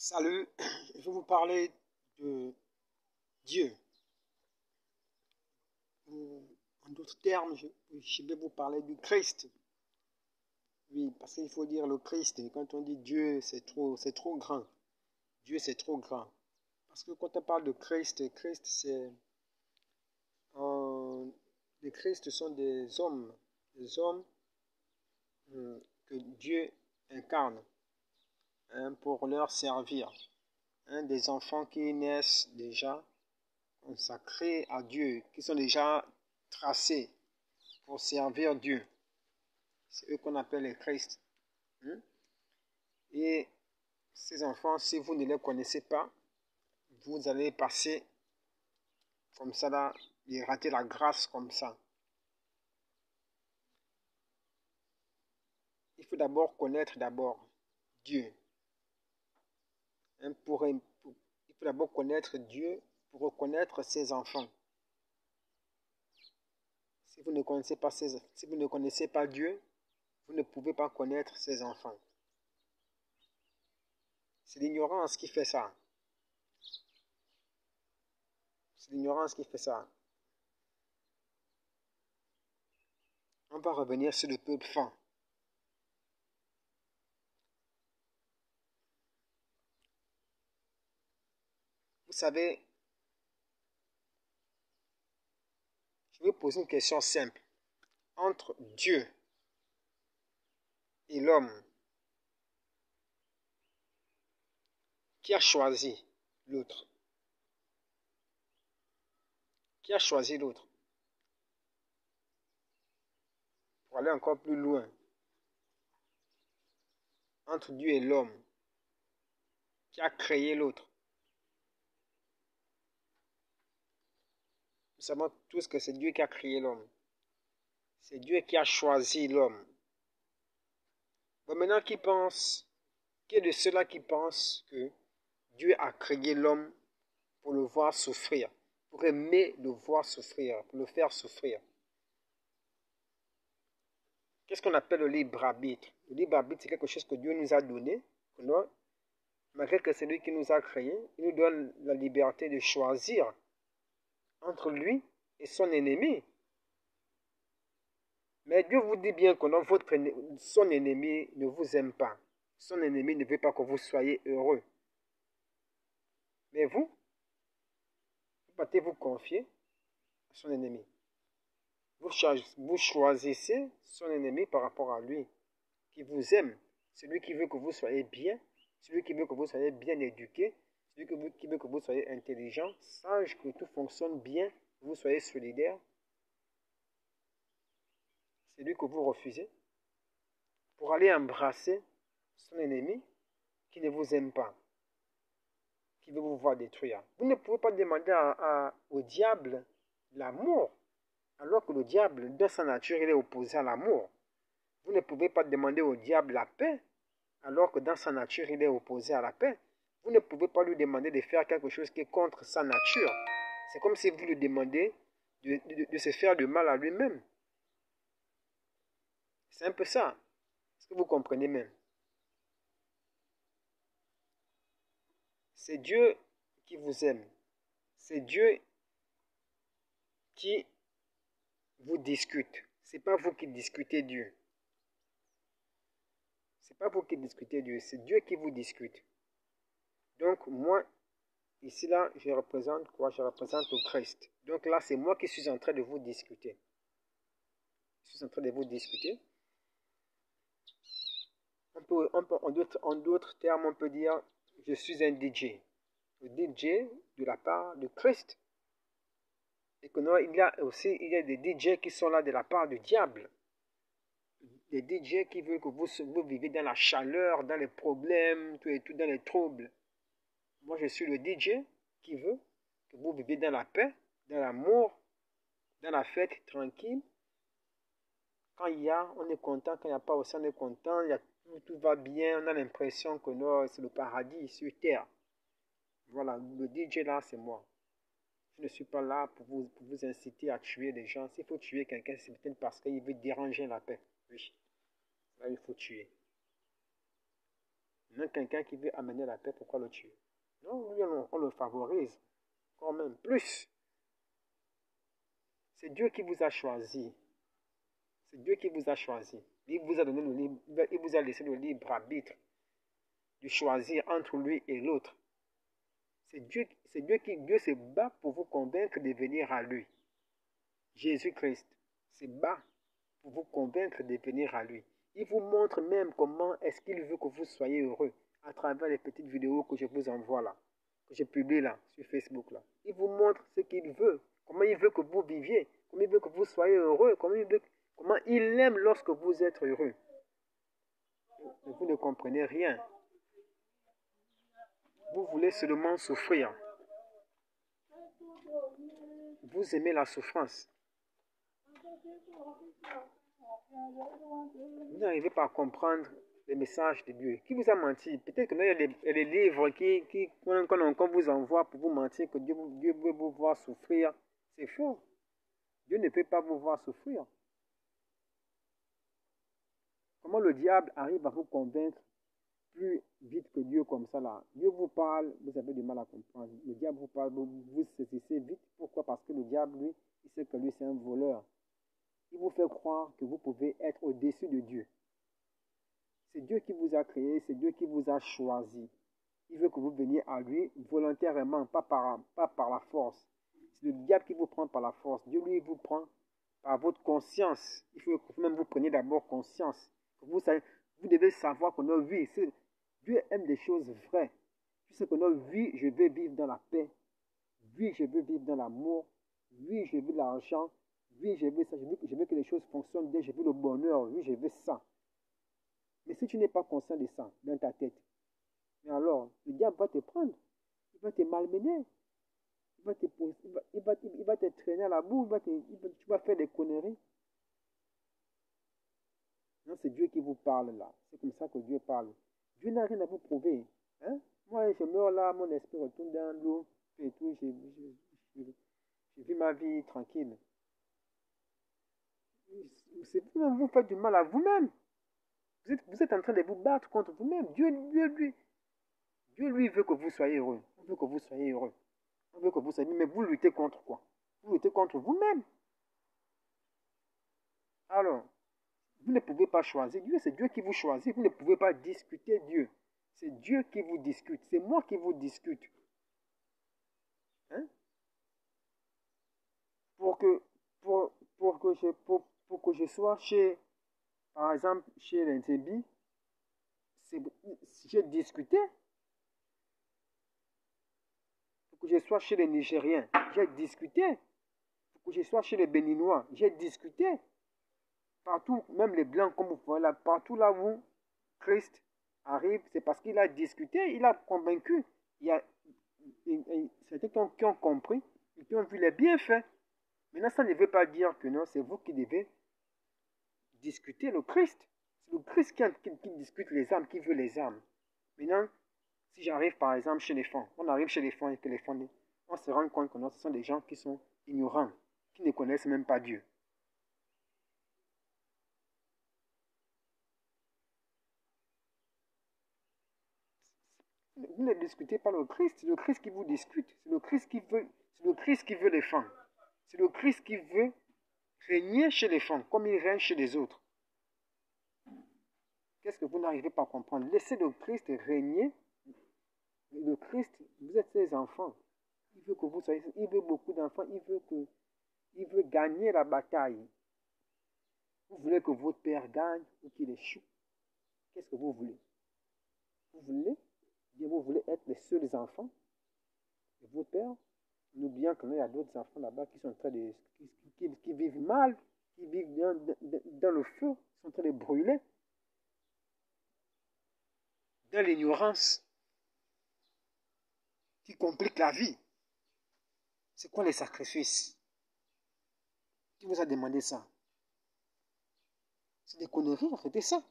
Salut, je vais vous parler de Dieu. En d'autres termes, je vais vous parler du Christ. Oui, parce qu'il faut dire le Christ. Et quand on dit Dieu, c'est trop grand. Dieu, c'est trop grand. Parce que quand on parle de Christ, Christ, les Christ sont des hommes que Dieu incarne pour leur servir. Des enfants qui naissent déjà consacrés à Dieu, qui sont déjà tracés pour servir Dieu. C'est eux qu'on appelle les Christ. Et ces enfants, si vous ne les connaissez pas, vous allez passer comme ça là, et rater la grâce comme ça. Il faut d'abord connaître Dieu. Il faut d'abord connaître Dieu pour reconnaître ses enfants. Si vous ne connaissez pas Dieu, vous ne pouvez pas connaître ses enfants. C'est l'ignorance qui fait ça. C'est l'ignorance qui fait ça. On va revenir sur le peuple fin. Vous savez, je vais poser une question simple. Entre Dieu et l'homme, qui a choisi l'autre? Qui a choisi l'autre? Pour aller encore plus loin, entre Dieu et l'homme, qui a créé l'autre? Nous savons tous que c'est Dieu qui a créé l'homme. C'est Dieu qui a choisi l'homme. Bon, maintenant, qui est de ceux-là qui pensent que Dieu a créé l'homme pour le voir souffrir, pour aimer le voir souffrir, pour le faire souffrir? Qu'est-ce qu'on appelle le libre arbitre? Le libre arbitre, c'est quelque chose que Dieu nous a donné, malgré que c'est lui qui nous a créés, il nous donne la liberté de choisir entre lui et son ennemi. Mais Dieu vous dit bien que son ennemi ne vous aime pas. Son ennemi ne veut pas que vous soyez heureux. Mais vous partez vous confier à son ennemi. Vous choisissez son ennemi par rapport à lui, qui vous aime. Celui qui veut que vous soyez bien, celui qui veut que vous soyez bien éduqué, celui qui veut que vous soyez intelligent, sage, que tout fonctionne bien, que vous soyez solidaire. C'est lui que vous refusez pour aller embrasser son ennemi qui ne vous aime pas, qui veut vous voir détruire. Vous ne pouvez pas demander au diable l'amour, alors que le diable, dans sa nature, il est opposé à l'amour. Vous ne pouvez pas demander au diable la paix, alors que dans sa nature, il est opposé à la paix. Vous ne pouvez pas lui demander de faire quelque chose qui est contre sa nature. C'est comme si vous lui demandez de se faire du mal à lui-même. C'est un peu ça. Est-ce que vous comprenez même? C'est Dieu qui vous aime. C'est Dieu qui vous discute. C'est pas vous qui discutez Dieu. C'est pas vous qui discutez Dieu, c'est Dieu qui vous discute. Donc moi, ici là, je représente quoi? Je représente le Christ. Donc là, c'est moi qui suis en train de vous discuter. Je suis en train de vous discuter. En d'autres termes, on peut dire, je suis un DJ. Le DJ de la part de Christ. Et que non, il y a des DJ qui sont là de la part du diable. Des DJ qui veulent que vous vivez dans la chaleur, dans les problèmes, tout et tout, dans les troubles. Moi, je suis le DJ qui veut que vous viviez dans la paix, dans l'amour, dans la fête, tranquille. Quand il y a, on est content. Quand il n'y a pas aussi, on est content. Tout va bien. On a l'impression que c'est le paradis sur terre. Voilà, le DJ là, c'est moi. Je ne suis pas là pour vous inciter à tuer des gens. S'il faut tuer quelqu'un, c'est peut-être parce qu'il veut déranger la paix. Oui, là, il faut tuer. Maintenant, quelqu'un qui veut amener la paix, pourquoi le tuer? Non, lui, on le favorise quand même plus. C'est Dieu qui vous a choisi. C'est Dieu qui vous a choisi. Il vous a donné le libre, il vous a laissé le libre arbitre de choisir entre lui et l'autre. Dieu se bat pour vous convaincre de venir à lui. Jésus-Christ se bat pour vous convaincre de venir à lui. Il vous montre même comment est-ce qu'il veut que vous soyez heureux à travers les petites vidéos que je vous envoie là, que je publie là, sur Facebook là. Il vous montre ce qu'il veut, comment il veut que vous viviez, comment il veut que vous soyez heureux, comment il aime lorsque vous êtes heureux. Mais vous ne comprenez rien. Vous voulez seulement souffrir. Vous aimez la souffrance. Vous n'arrivez pas à comprendre les messages de Dieu. Qui vous a menti? Peut-être que il y a des livres qu'on vous envoie pour vous mentir, que Dieu veut vous voir souffrir. C'est faux. Dieu ne peut pas vous voir souffrir. Comment le diable arrive à vous convaincre plus vite que Dieu comme ça là? Dieu vous parle, vous avez du mal à comprendre. Le diable vous parle, vous saisissez vite. Pourquoi? Parce que le diable, lui, il sait que lui, c'est un voleur. Il vous fait croire que vous pouvez être au-dessus de Dieu. C'est Dieu qui vous a créé, c'est Dieu qui vous a choisi. Il veut que vous veniez à lui volontairement, pas par la force. C'est le diable qui vous prend par la force. Dieu, lui, vous prend par votre conscience. Il faut que vous-même vous preniez d'abord conscience. Vous devez savoir que notre vie, Dieu aime des choses vraies. Tu sais que notre vie, je veux vivre dans la paix. Oui, je veux vivre dans l'amour. Oui, je veux l'argent. Oui, je veux ça. Je veux que les choses fonctionnent bien. Je veux le bonheur. Oui, je veux ça. Mais si tu n'es pas conscient de ça dans ta tête, mais alors, le diable va te prendre. Il va te malmener. Il va te traîner à la boue. Tu vas faire des conneries. Non, c'est Dieu qui vous parle là. C'est comme ça que Dieu parle. Dieu n'a rien à vous prouver. Hein? Moi, je meurs là, mon esprit retourne dans l'eau. Et tout, je vis ma vie tranquille. C'est vous-même, vous faites du mal à vous-même. Vous êtes en train de vous battre contre vous-même. Dieu, lui, veut que vous soyez heureux. Il veut que vous soyez heureux. Il veut que vous soyez... Mais vous luttez contre quoi? Vous luttez contre vous-même. Alors, vous ne pouvez pas choisir Dieu. C'est Dieu qui vous choisit. Vous ne pouvez pas discuter Dieu. C'est Dieu qui vous discute. C'est moi qui vous discute. Hein? Pour que je sois chez, par exemple, chez l'Intébi, j'ai discuté. Pour que je sois chez les Nigériens, j'ai discuté. Pour que je sois chez les Béninois, j'ai discuté. Partout, même les Blancs, comme vous voyez là, partout là où Christ arrive, c'est parce qu'il a discuté, il a convaincu. Il y a certains qui ont compris et qui ont vu les bienfaits. Maintenant, ça ne veut pas dire que non, c'est vous qui devez discuter le Christ. C'est le Christ qui discute les âmes, qui veut les âmes. Maintenant, si j'arrive par exemple chez les femmes, on arrive chez les femmes et que les femmes, on se rend compte que non, ce sont des gens qui sont ignorants, qui ne connaissent même pas Dieu. Vous ne discutez pas le Christ, c'est le Christ qui vous discute, c'est le Christ qui veut les femmes. C'est le Christ qui veut régner chez les femmes comme il règne chez les autres. Qu'est-ce que vous n'arrivez pas à comprendre? Laissez le Christ régner. Le Christ, vous êtes ses enfants. Il veut que vous soyez, il veut beaucoup d'enfants, il veut gagner la bataille. Vous voulez que votre père gagne ou qu'il échoue. Qu'est-ce que vous voulez? Vous voulez être les seuls enfants de votre père, n'oubliant qu'il y a d'autres enfants là-bas qui sont en train de, qui vivent mal, qui vivent dans le feu, qui sont en train de brûler, dans l'ignorance, qui complique la vie. C'est quoi les sacrifices? Qui vous a demandé ça? C'est des conneries, arrêtez ça.